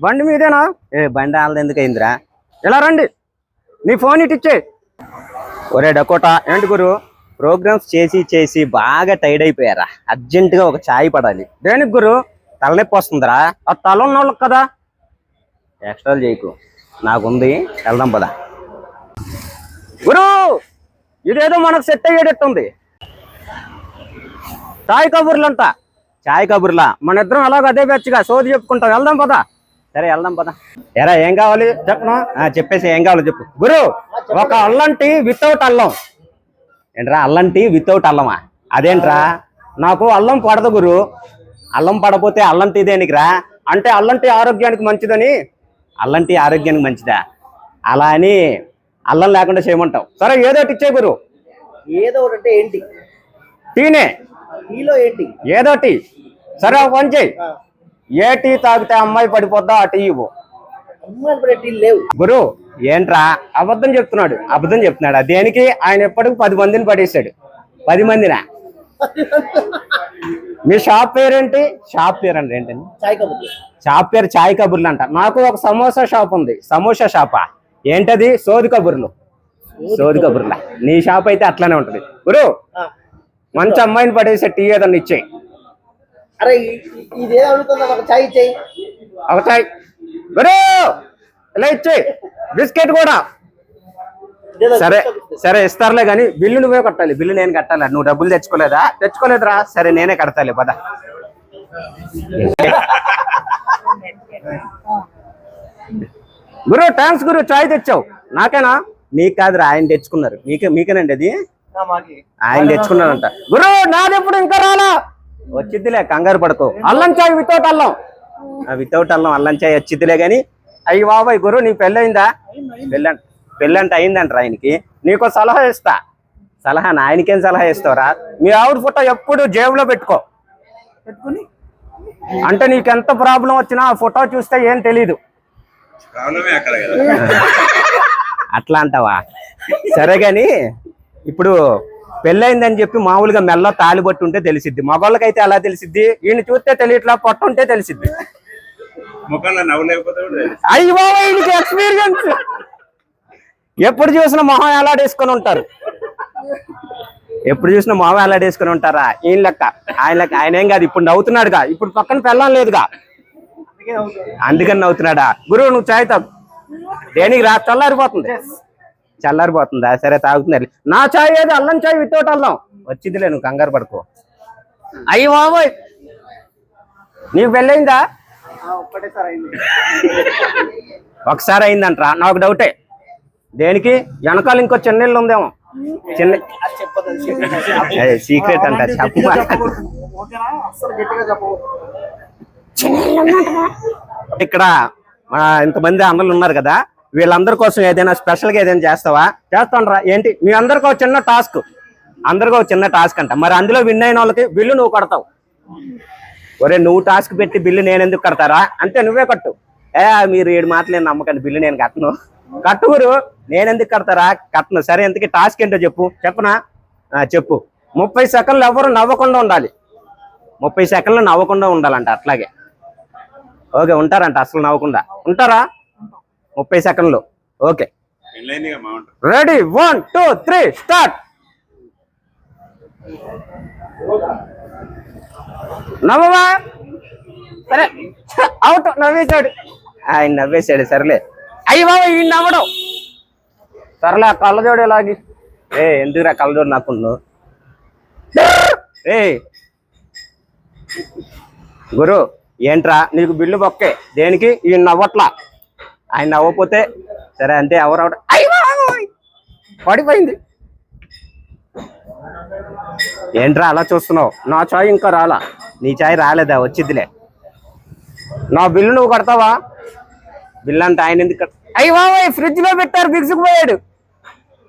బండి మీదేనా? బండి వాళ్ళది ఎందుకు అయిందిరా? ఇలా రండి, నీ ఫోన్ ఇటు ఇచ్చే. ఒరే డకోటా, ఏంటి గురు ప్రోగ్రామ్స్ చేసి చేసి బాగా టైర్డ్ అయిపోయారా? అర్జెంటుగా ఒక ఛాయ్ పడాలి. దేనికి గురు? తలనొప్పి వస్తుందిరా. ఆ తల ఉన్నోళ్ళకి కదా. ఎక్స్ట్రాలు చేయకు, నాకుంది, వెళ్దాం పదా. గురు ఇదేదో మనకు సెట్ అయ్యేటట్టుంది. ఛాయ్ కబుర్లంతా. ఛాయ్ కబుర్లా మన ఇద్దరం అలాగ అదే బెచ్చగా సోది చెప్పుకుంటాం. వెళ్దాం పదా. సరే వెళ్దాం పదా. ఎరా ఏం కావాలి చెప్పనా? చెప్పేసి ఏం కావాలో చెప్పు. గురు ఒక అల్లం టీ వితౌట్ అల్లం. ఏంట్రా అల్లం టీ వితౌట్ అల్లమా? అదేంట్రా, నాకు అల్లం పడదు గురు. అల్లం పడపోతే అల్లం టీ దేనికిరా? అంటే అల్లం టీ ఆరోగ్యానికి మంచిదని. అల్లం టీ ఆరోగ్యానికి మంచిదా? అలా అని అల్లం లేకుండా చేయమంటావు. సరే ఏదో ఒకటి ఇచ్చే గురు. ఏదో ఒకటి అంటే ఏంటి? టీనే. టీలో ఏంటి? ఏదో టీ. సరే ఒక పని చెయ్యి, ఏ టీ తాగితే అమ్మాయి పడిపోద్దా ఆ టీ ఇవ్వు. అమ్మాయిలు పడే టీలు లేవు గురు. ఏంట్రా అబద్ధం చెప్తున్నాడు? అబద్ధం చెప్తున్నాడు. దేనికి? ఆయన ఎప్పటికి 10 మందిని పడేసాడు. 10 మందినా? మీ షాప్ పేరేంటి? షాప్ పేరు అంటే ఏంటండి? చాయ్ కబుర్లు. షాప్ పేరు చాయ్ కబుర్లు అంట. నాకు ఒక సమోసా షాప్ ఉంది. సమోసా షాపా? ఏంటది? సోది కబుర్లు. సోది కబుర్లా? నీ షాప్ అయితే అట్లానే ఉంటది. గురు మంచి అమ్మాయిని పడేసే టీ ఏదన్నా ఇచ్చేయి. అరే ఇదే అడుగుతుందా? ఒక చాయ్ ఇచ్చేయి. ఒక చాయ్ గురు ఇలా ఇచ్చేయి. బిస్కెట్ కూడా. సరే సరే ఇస్తారులే కానీ బిల్లు నువ్వే కట్టాలి. బిల్లు నేను కట్టాలి. నువ్వు డబ్బులు తెచ్చుకోలేదా? తెచ్చుకోలేదురా. సరే నేనే కడతాలి పద. గురు థ్యాంక్స్ గురు, చాయ్ తెచ్చావు. నాకేనా? నీకు కాదురా, ఆయన తెచ్చుకున్నారు. మీకేనండి అది? ఆయన తెచ్చుకున్నారంట. గురు నాదెప్పుడు ఇంకా రాలా? వచ్చిద్దిలే, కంగారు పడుకో. అల్లం చాయ్ వితౌట్ అల్లం. వితౌట్ అల్లం అల్లం చాయ్ వచ్చిద్దిలే గాని. అయ్యి బాబాయ్ గురు నీ పెళ్ళయిందా? పెళ్ళంటే అయిందంటారా ఆయనకి. నీకో సలహా ఇస్తా. సలహా? ఆయనకేం సలహా ఇస్తావురా? మీ ఆవిడ ఫోటో ఎప్పుడు జేబులో పెట్టుకో. అంటే నీకెంత ప్రాబ్లం వచ్చినా ఆ ఫోటో చూస్తే ఏం తెలీదు. అట్లా అంటావా? సరే గాని ఇప్పుడు పెళ్ళయిందని చెప్పి మామూలుగా మెల్ల తాలిబొట్టు ఉంటే తెలిసిద్ది. మగవాళ్ళకైతే ఎలా తెలిసిద్ది? ఈయన చూస్తే తెలియట్లా, పొట్ట ఉంటే తెలిసిద్ది. అయ్యి బాబా ఈయనకి ఎక్స్పీరియన్స్. ఎప్పుడు చూసినా మొహం ఎలాడేసుకొని ఉంటారు. ఎప్పుడు చూసినా మొహం ఎలాడేసుకొని ఉంటారా? ఈయన లెక్క. ఆయన ఏం కాదు, ఇప్పుడు నవ్వుతున్నాడుగా. ఇప్పుడు పక్కన పెళ్ళం లేదుగా, అందుకని నవ్వుతున్నాడా? గురువు నువ్వు చాయ్ తాగు. దేనికి రా? చల్లారిపోతుంది. చల్లారిపోతుందా? సరే తాగుతున్నారు. నా చాయ్ ఏది? అల్లం చాయ్ వితౌట్ అల్లం. వచ్చిందిలే, నువ్వు కంగారు పడుకో. అయ్యి బాబోయ్ నీకు పెళ్ళయిందా? ఒకసారి అయిందంటరా. నాకు డౌటే. దేనికి? వెనకాల ఇంకో చిన్నెళ్ళు ఉందేమో. చిన్న సీక్రెట్ అంట. చెప్పు. ఇక్కడ ఇంతమంది అన్నలు ఉన్నారు కదా, వీళ్ళందరి కోసం ఏదైనా స్పెషల్ గా ఏదైనా చేస్తావా? చేస్తానరా. ఏంటి? మీ అందరికీ ఒక చిన్న టాస్క్. అందరికీ ఒక చిన్న టాస్క్ అంట. మరి అందులో విన్ అయిన వాళ్ళకి బిల్లు నువ్వు కడతావు. ఒరే నువ్వు టాస్క్ పెట్టి బిల్లు నేను ఎందుకు కడతారా? అంతే, నువ్వే కట్టు. మీరు 7 మాటలు నమ్మకండి. బిల్లు నేను కట్టను. కట్టుగురు. నేను ఎందుకు కడతారా? కట్టను. సరే ఎందుకు టాస్క్ ఏంటో చెప్పు. చెప్పనా? చెప్పు. 30 సెకండ్లు ఎవరు నవ్వకుండా ఉండాలి. 30 సెకండ్లు నవ్వకుండా ఉండాలంట. అట్లాగే ఓకే ఉంటారంట. అసలు నవ్వకుండా ఉంటారా? 30 సెకండ్లు. Okay ready? 1 2 3 స్టార్ట్. నవ్వవా? సరే అవుట్. నవ్వేశాడు. ఆయన నవ్వేశాడు. సరేలే. అయ్యి బాబా ఈ నవ్వడం. సరేలే కళ్ళజోడు ఎలాగి. ఎందుకురా కళ్ళజోడు నాకున్నావు? గురు ఏంట్రా నీకు బిల్లు బొక్కే? దేనికి? ఈయన నవ్వట్లా. ఆయన నవ్వపోతే సరే అంతే. ఎవరు పడిపోయింది. ఏంట్రా అలా చూస్తున్నావు? నా చాయ్ ఇంకా రాలా. నీ చాయ్ రాలేదా? వచ్చిద్దిలే. నా బిల్లు నువ్వు కడతావా? బిల్లు అంటే ఆయన ఎందుకు అయ్యి బాబాయ్ ఫ్రిడ్జ్ లో పెట్టారు. బిగుసుకుపోయాడు.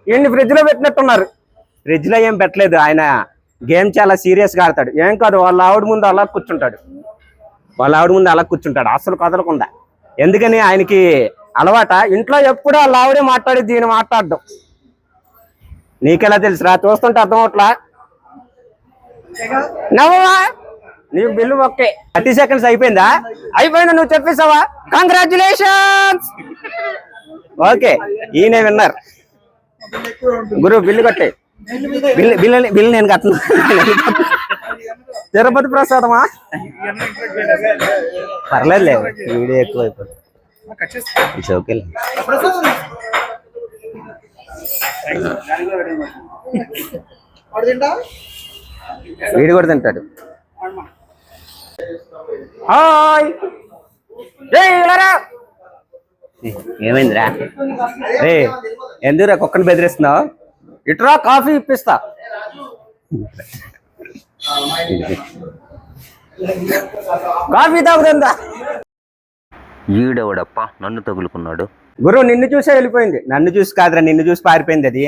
ఈయన్ని ఫ్రిడ్జ్ లో పెట్టినట్టున్నారు. ఫ్రిడ్జ్ లో ఏం పెట్టలేదు. ఆయన గేమ్ చాలా సీరియస్ గా ఆడతాడు. ఏం కాదు, వాళ్ళ ఆవిడ ముందు అలా కూర్చుంటాడు. అసలు కదలకుండా. ఎందుకని? ఆయనకి అలవాట. ఇంట్లో ఎప్పుడు వాళ్ళ ఆవిడే మాట్లాడేది, ఈయన మాట్లాడడం. నీకెలా తెలుసురా? చూస్తుంటే అర్థం అవట్లా. నవ్వవా? నీకు బిల్లు ఓకే 30 సెకండ్స్ అయిపోయిందా? అయిపోయిందా? నువ్వు చెప్పేసావా? కంగ్రాచులేషన్స్. ఓకే, ఈయనే విన్నర్. గురు బిల్లు కొట్టే. బిల్లు నేను కట్టను. తిరుపతి ప్రసాదమా? పర్లేదులే, వీడియో ఎక్కువ అయిపోతుంది. ఓకే, వీడు కూడా తింటాడు. హాయ్, ఏమైందిరా? రే, ఎందుకురా కుక్కని బెదిరిస్తున్నావు? ఇట్రా, కాఫీ ఇప్పిస్తా. కాఫీ తాగుతుందా? ఈడవడప్ప నన్ను తగులుకున్నాడు. గురువు నిన్ను చూసే వెళ్ళిపోయింది. నన్ను చూసి కాదురా, నిన్ను చూసి పారిపోయింది అది.